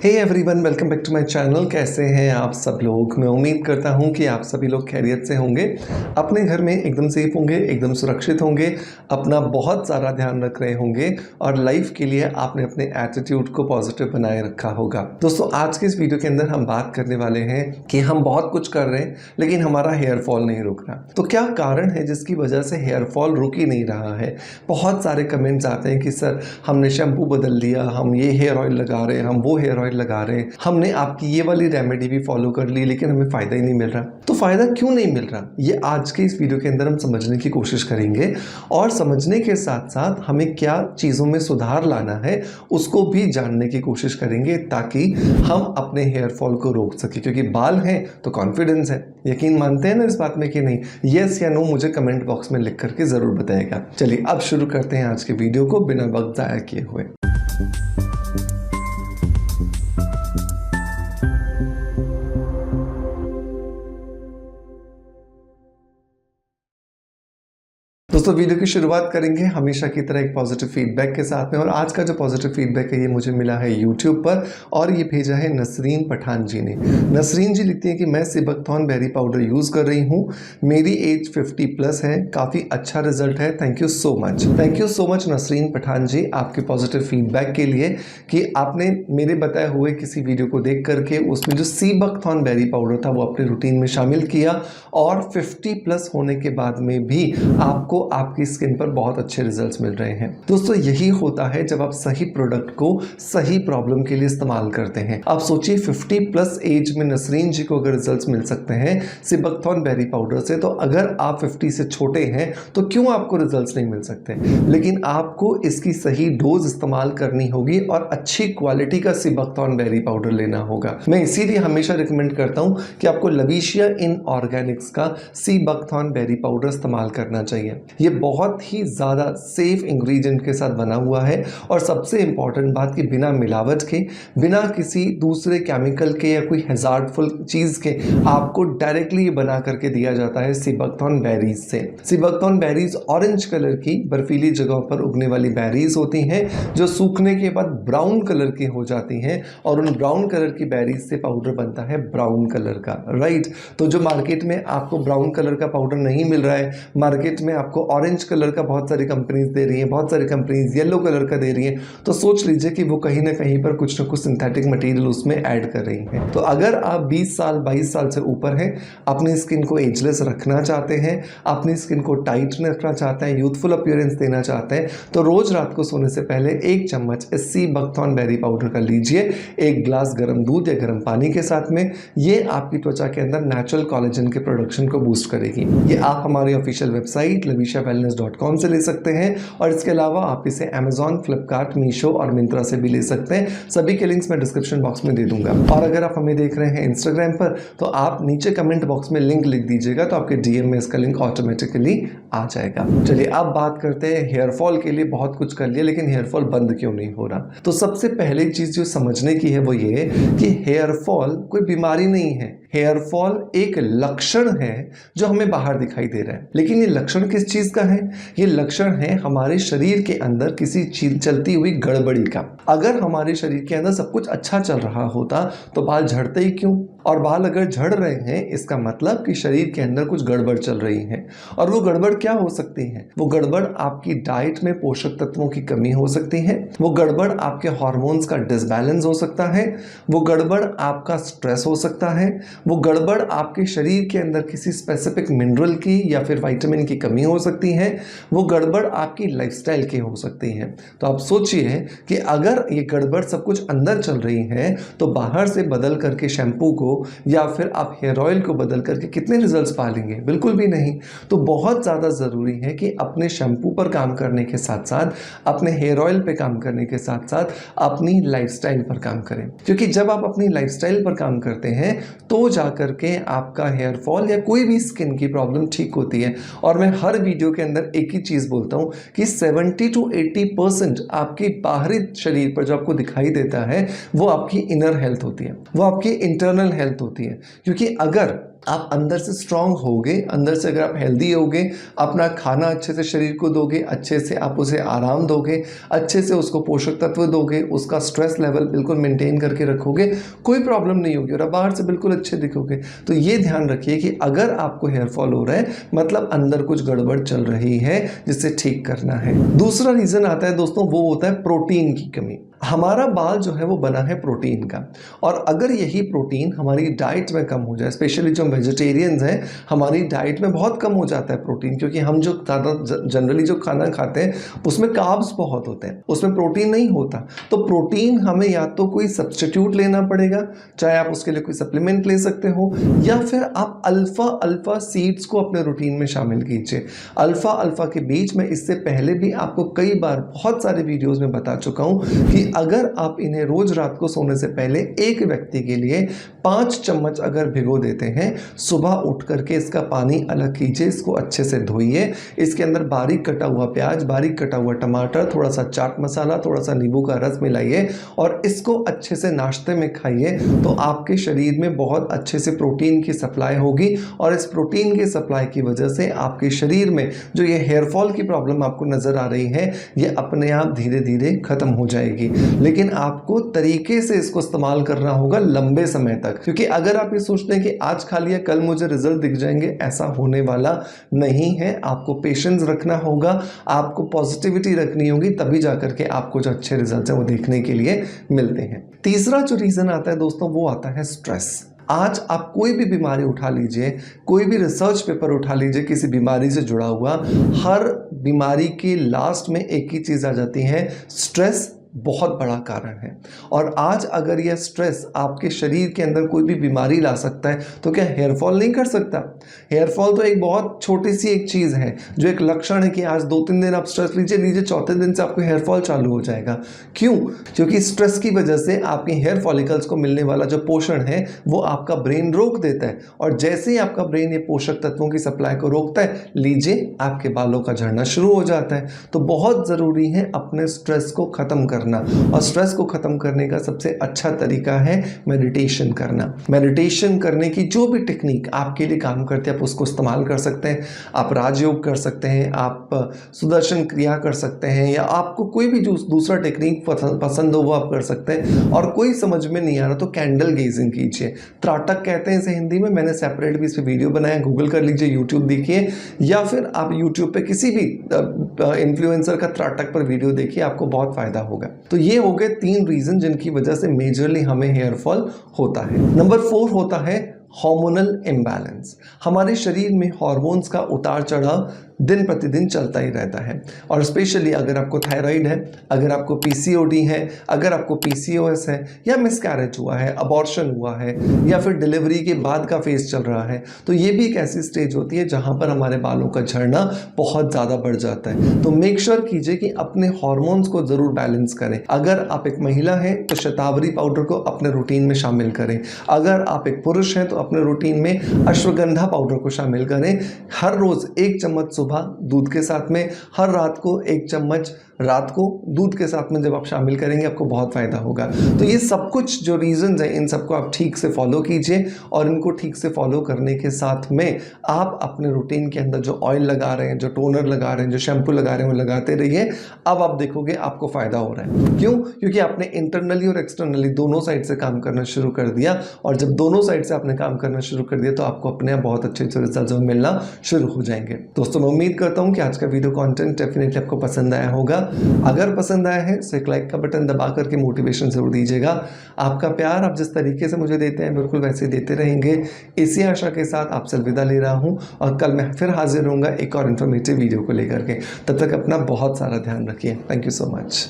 Hey everyone, welcome back to my channel. कैसे हैं आप सब लोग? मैं उम्मीद करता हूं कि आप सभी लोग खैरियत से होंगे, अपने घर में एकदम सेफ होंगे, एकदम सुरक्षित होंगे, अपना बहुत सारा ध्यान रख रहे होंगे और लाइफ के लिए आपने अपने एटीट्यूड को पॉजिटिव बनाए रखा होगा। दोस्तों, आज के इस वीडियो के अंदर हम बात करने वाले हैं कि हम बहुत कुछ कर रहे हैं लेकिन हमारा हेयर फॉल नहीं रुक रहा। तो क्या कारण है जिसकी वजह से हेयर फॉल रुक ही नहीं रहा है? बहुत सारे कमेंट्स आते हैं कि सर हमने शैम्पू बदल दिया, हम ये हेयर ऑयल लगा रहे हैं, हम वो हेयर ऑयल लगा रहे हैं, हमने आपकी ये वाली रेमेडी भी फॉलो कर ली लेकिन हमें फायदा ही नहीं मिल रहा। तो फायदा क्यों नहीं मिल रहा, ये आज के इस वीडियो के अंदर हम समझने की कोशिश करेंगे और समझने के साथ साथ हमें क्या चीजों में सुधार लाना है उसको भी जानने की कोशिश करेंगे ताकि हम अपने हेयर फॉल को रोक सके। क्योंकि बाल हैं तो कॉन्फिडेंस है। यकीन मानते हैं ना इस बात में कि नहीं? यस या नो मुझे कमेंट बॉक्स में लिख करके जरूर बताएगा। चलिए अब शुरू करते हैं आज के वीडियो को बिना वक्त जाया किए हुए। दोस्तों, वीडियो की शुरुआत करेंगे हमेशा की तरह एक पॉजिटिव फीडबैक के साथ में। और आज का जो पॉजिटिव फीडबैक है ये मुझे मिला है यूट्यूब पर और ये भेजा है नसरीन पठान जी ने। नसरीन जी लिखती हैं कि मैं सिबकथॉर्न बेरी पाउडर यूज़ कर रही हूँ, मेरी एज 50+ है, काफ़ी अच्छा रिजल्ट है। Thank you so much. Thank you so much Nasreen Pathan ji आपके पॉजिटिव फीडबैक के लिए कि आपने मेरे बताए हुए किसी वीडियो को देख करके उसमें जो सिबकथॉर्न बेरी पाउडर था वो अपने रूटीन में शामिल किया और 50+ होने के बाद में भी आपको आपकी स्किन पर बहुत अच्छे रिजल्ट्स मिल रहे हैं। दोस्तों, यही होता है जब आप सही प्रोडक्ट को सही प्रॉब्लम के लिए इस्तेमाल करते हैं। आप सोचिए 50+ एज में नसरीन जी को अगर रिजल्ट्स मिल सकते हैं सिबकथॉर्न बेरी पाउडर से, तो अगर आप 50 से छोटे हैं तो क्यों आपको रिजल्ट्स नहीं मिल सकते? लेकिन आपको इसकी सही डोज इस्तेमाल करनी होगी और अच्छी क्वालिटी का सिबकथॉर्न बेरी पाउडर लेना होगा। मैं इसीलिए हमेशा रिकमेंड करता हूं कि आपको लविशिया इनऑर्गेनिक्स का सिबकथॉर्न बेरी पाउडर इस्तेमाल करना चाहिए। ये बहुत ही ज़्यादा सेफ इंग्रेडिएंट के साथ बना हुआ है और सबसे इम्पॉर्टेंट बात कि बिना मिलावट के, बिना किसी दूसरे केमिकल के या कोई हैजार्डफुल चीज़ के आपको डायरेक्टली ये बना करके दिया जाता है सिबकथॉर्न बेरीज से। सिबकथॉर्न बेरीज ऑरेंज कलर की बर्फीली जगहों पर उगने वाली बेरीज होती हैं जो सूखने के बाद ब्राउन कलर की हो जाती हैं और उन ब्राउन कलर की बेरीज से पाउडर बनता है ब्राउन कलर का, राइट। तो जो मार्केट में आपको ब्राउन कलर का पाउडर नहीं मिल रहा है, मार्केट में आपको ऑरेंज कलर का बहुत सारी कंपनीज दे रही हैं, बहुत सारी कंपनीज येलो कलर का दे रही हैं, तो सोच लीजिए कि वो कहीं ना कहीं पर कुछ ना कुछ सिंथेटिक मटेरियल उसमें ऐड कर रही हैं। तो अगर आप 20 साल 22 साल से ऊपर हैं, अपनी स्किन को एजलेस रखना चाहते हैं, अपनी स्किन को टाइट रखना चाहते हैं, यूथफुल अपीयरेंस देना चाहते हैं, तो रोज रात को सोने से पहले 1 चम्मच सिबकथॉर्न बेरी पाउडर का लीजिए 1 ग्लास गर्म दूध या गर्म पानी के साथ में। ये आपकी त्वचा के अंदर नेचुरल कोलेजन के प्रोडक्शन को बूस्ट करेगी। ये आप हमारी ऑफिशियल वेबसाइट levishawellness.com से ले सकते हैं और इसके अलावा आप इसे Amazon, फ्लिपकार्ट, मीशो और मिंत्रा से भी ले सकते हैं। सभी के लिंक्स मैं डिस्क्रिप्शन बॉक्स में दे दूंगा। और अगर आप हमें देख रहे हैं इंस्टाग्राम पर तो आप नीचे कमेंट बॉक्स में लिंक लिख दीजिएगा तो आपके डीएम में इसका लिंक ऑटोमेटिकली आ जाएगा। चलिए अब बात करते हैं हेयर फॉल के लिए बहुत कुछ कर लिया लेकिन हेयर फॉल बंद क्यों नहीं हो रहा। तो सबसे पहली चीज जो समझने की है वो ये कि हेयर फॉल कोई बीमारी नहीं है। हेयर फॉल एक लक्षण है जो हमें बाहर दिखाई दे रहा है, लेकिन ये लक्षण किस चीज का है? ये लक्षण है हमारे शरीर के अंदर किसी चीज चलती हुई गड़बड़ी का। अगर हमारे शरीर के अंदर सब कुछ अच्छा चल रहा होता तो बाल झड़ते ही क्यों? और बाल अगर झड़ रहे हैं इसका मतलब कि शरीर के अंदर कुछ गड़बड़ चल रही है। और वो गड़बड़ क्या हो सकती है? वो गड़बड़ आपकी डाइट में पोषक तत्वों की कमी हो सकती है, वो गड़बड़ आपके हार्मोन्स का डिसबैलेंस हो सकता है, वो गड़बड़ आपका स्ट्रेस हो सकता है, वो गड़बड़ आपके शरीर के अंदर किसी स्पेसिफिक मिनरल की या फिर विटामिन की कमी हो सकती है, वो गड़बड़ आपकी लाइफस्टाइल की हो सकती है। तो आप सोचिए कि अगर ये गड़बड़ सब कुछ अंदर चल रही है तो बाहर से बदल करके शैम्पू को या फिर आप हेयर ऑयल को बदल करके कितने रिजल्ट्स पा लेंगे? बिल्कुल भी नहीं। तो बहुत ज़्यादा ज़रूरी है कि अपने शैम्पू पर काम करने के साथ साथ, अपने हेयर ऑयल पे काम करने के साथ साथ अपनी लाइफस्टाइल पर काम करें। क्योंकि जब आप अपनी लाइफस्टाइल पर काम करते हैं तो जाकर के आपका हेयर फॉल या कोई भी स्किन की प्रॉब्लम ठीक होती है। और मैं हर वीडियो के अंदर एक ही चीज़ बोलता हूँ कि 70 to 80% आपकी बाहरी शरीर पर जो आपको दिखाई देता है वो आपकी इनर हेल्थ होती है, वो आपकी इंटरनल हेल्थ होती है। क्योंकि अगर आप अंदर से स्ट्रांग होगे, अंदर से अगर आप हेल्दी होगे, अपना खाना अच्छे से शरीर को दोगे, अच्छे से आप उसे आराम दोगे, अच्छे से उसको पोषक तत्व दोगे, उसका स्ट्रेस लेवल बिल्कुल मेंटेन करके रखोगे, कोई प्रॉब्लम नहीं होगी और आप बाहर से बिल्कुल अच्छे दिखोगे। तो ये ध्यान रखिए कि अगर आपको हेयर फॉल हो रहा है मतलब अंदर कुछ गड़बड़ चल रही है जिसे ठीक करना है। दूसरा रीज़न आता है दोस्तों, वो होता है प्रोटीन की कमी। हमारा बाल जो है वो बना है प्रोटीन का, और अगर यही प्रोटीन हमारी डाइट में कम हो जाए, स्पेशली जो वेजिटेरियंस हैं, हमारी डाइट में बहुत कम हो जाता है प्रोटीन, क्योंकि हम जो ज़्यादा जनरली जो खाना खाते हैं उसमें कार्ब्स बहुत होते हैं, उसमें प्रोटीन नहीं होता। तो प्रोटीन हमें या तो कोई सब्स्टिट्यूट लेना पड़ेगा, चाहे आप उसके लिए कोई सप्लीमेंट ले सकते हो, या फिर आप अल्फ़ा सीड्स को अपने रूटीन में शामिल कीजिए। अल्फ़ा के बीच में इससे पहले भी आपको कई बार बहुत सारे वीडियोज़ में बता चुका हूँ कि अगर आप इन्हें रोज रात को सोने से पहले एक व्यक्ति के लिए 5 चम्मच अगर भिगो देते हैं, सुबह उठ करके इसका पानी अलग कीजिए, इसको अच्छे से धोइए, इसके अंदर बारीक कटा हुआ प्याज, बारीक कटा हुआ टमाटर, थोड़ा सा चाट मसाला, थोड़ा सा नींबू का रस मिलाइए और इसको अच्छे से नाश्ते में खाइए। तो आपके शरीर में बहुत अच्छे से प्रोटीन की सप्लाई होगी और इस प्रोटीन की सप्लाई की वजह से आपके शरीर में जो ये हेयर फॉल की प्रॉब्लम आपको नजर आ रही है, ये अपने आप धीरे धीरे खत्म हो जाएगी। लेकिन आपको तरीके से इसको इस्तेमाल करना होगा लंबे समय तक, क्योंकि अगर आप ये सोचते हैं कि आज खा लिया कल मुझे रिजल्ट दिख जाएंगे, ऐसा होने वाला नहीं है। आपको पेशेंस रखना होगा, आपको पॉजिटिविटी रखनी होगी, तभी जाकर के आपको जो अच्छे रिजल्ट हैं वो देखने के लिए मिलते हैं। तीसरा जो रीजन आता है दोस्तों, वो आता है स्ट्रेस। आज आप कोई भी बीमारी उठा लीजिए, कोई भी रिसर्च पेपर उठा लीजिए किसी बीमारी से जुड़ा हुआ, हर बीमारी के लास्ट में एक ही चीज़ आ जाती है, स्ट्रेस बहुत बड़ा कारण है। और आज अगर यह स्ट्रेस आपके शरीर के अंदर कोई भी बीमारी ला सकता है, तो क्या हेयर फॉल नहीं कर सकता? हेयर फॉल तो एक बहुत छोटी सी एक चीज़ है, जो एक लक्षण है कि आज 2-3 दिन आप स्ट्रेस लीजिए, चौथे दिन से आपको हेयर फॉल चालू हो जाएगा। क्यों? क्योंकि स्ट्रेस की वजह से आपके हेयर फॉलिकल्स को मिलने वाला जो पोषण है वो आपका ब्रेन रोक देता है, और जैसे ही आपका ब्रेन ये पोषक तत्वों की सप्लाई को रोकता है, लीजिए आपके बालों का झड़ना शुरू हो जाता है। तो बहुत ज़रूरी है अपने स्ट्रेस को ख़त्म करना, और स्ट्रेस को खत्म करने का सबसे अच्छा तरीका है मेडिटेशन करना। मेडिटेशन करने की जो भी टेक्निक आपके लिए काम करते हैं आप उसको इस्तेमाल कर सकते हैं। आप राजयोग कर सकते हैं, आप सुदर्शन क्रिया कर सकते हैं, या आपको कोई भी दूसरा टेक्निक पसंद हो वो आप कर सकते हैं। और कोई समझ में नहीं आ रहा तो कैंडल गेजिंग कीजिए, त्राटक कहते हैं इसे हिंदी में, मैंने सेपरेट भी इस पर वीडियो बनाया, गूगल कर लीजिए, यूट्यूब देखिए, या फिर आप यूट्यूब पे किसी भी इन्फ्लुएंसर का त्राटक पर वीडियो देखिए, आपको बहुत फायदा होगा। तो ये हो गए 3 रीजन जिनकी वजह से मेजरली हमें हेयर फॉल होता है। नंबर 4 होता है हार्मोनल इम्बैलेंस। हमारे शरीर में हार्मोन्स का उतार चढ़ाव दिन प्रतिदिन चलता ही रहता है, और स्पेशली अगर आपको थायराइड है, अगर आपको पीसीओडी है, अगर आपको पीसीओएस है, या मिसकैरेज हुआ है, अबॉर्शन हुआ है, या फिर डिलीवरी के बाद का फेज चल रहा है, तो ये भी एक ऐसी स्टेज होती है जहां पर हमारे बालों का झड़ना बहुत ज़्यादा बढ़ जाता है। तो मेक श्योर कीजिए कि अपने हार्मोन्स को ज़रूर बैलेंस करें। अगर आप एक महिला हैं तो शतावरी पाउडर को अपने रूटीन में शामिल करें। अगर आप एक पुरुष हैं तो अपने रूटीन में अश्वगंधा पाउडर को शामिल करें। हर रोज़ 1 चम्मच सुबह दूध के साथ में, हर रात को 1 चम्मच रात को दूध के साथ में जब आप शामिल करेंगे आपको बहुत फ़ायदा होगा। तो ये सब कुछ जो रीजंस हैं इन सबको आप ठीक से फॉलो कीजिए, और इनको ठीक से फॉलो करने के साथ में आप अपने रूटीन के अंदर जो ऑयल लगा रहे हैं, जो टोनर लगा रहे हैं, जो शैम्पू लगा रहे हैं वो लगाते रहिए। अब आप देखोगे आपको फ़ायदा हो रहा है। क्यों? क्योंकि आपने इंटरनली और एक्सटर्नली दोनों साइड से काम करना शुरू कर दिया, और जब दोनों साइड से आपने काम करना शुरू कर दिया तो आपको अपने आप बहुत अच्छे अच्छे रिजल्ट मिलना शुरू हो जाएंगे। दोस्तों मैं उम्मीद करता हूँ कि आज का वीडियो कॉन्टेंट डेफिनेटली आपको पसंद आया होगा। अगर पसंद आया है तो एक लाइक का बटन दबा करके मोटिवेशन जरूर दीजिएगा। आपका प्यार आप जिस तरीके से मुझे देते हैं बिल्कुल वैसे देते रहेंगे, इसी आशा के साथ आपसे अलविदा ले रहा हूं, और कल मैं फिर हाजिर रहूंगा एक और इन्फॉर्मेटिव वीडियो को लेकर के। तब तक अपना बहुत सारा ध्यान रखिए। Thank you so much.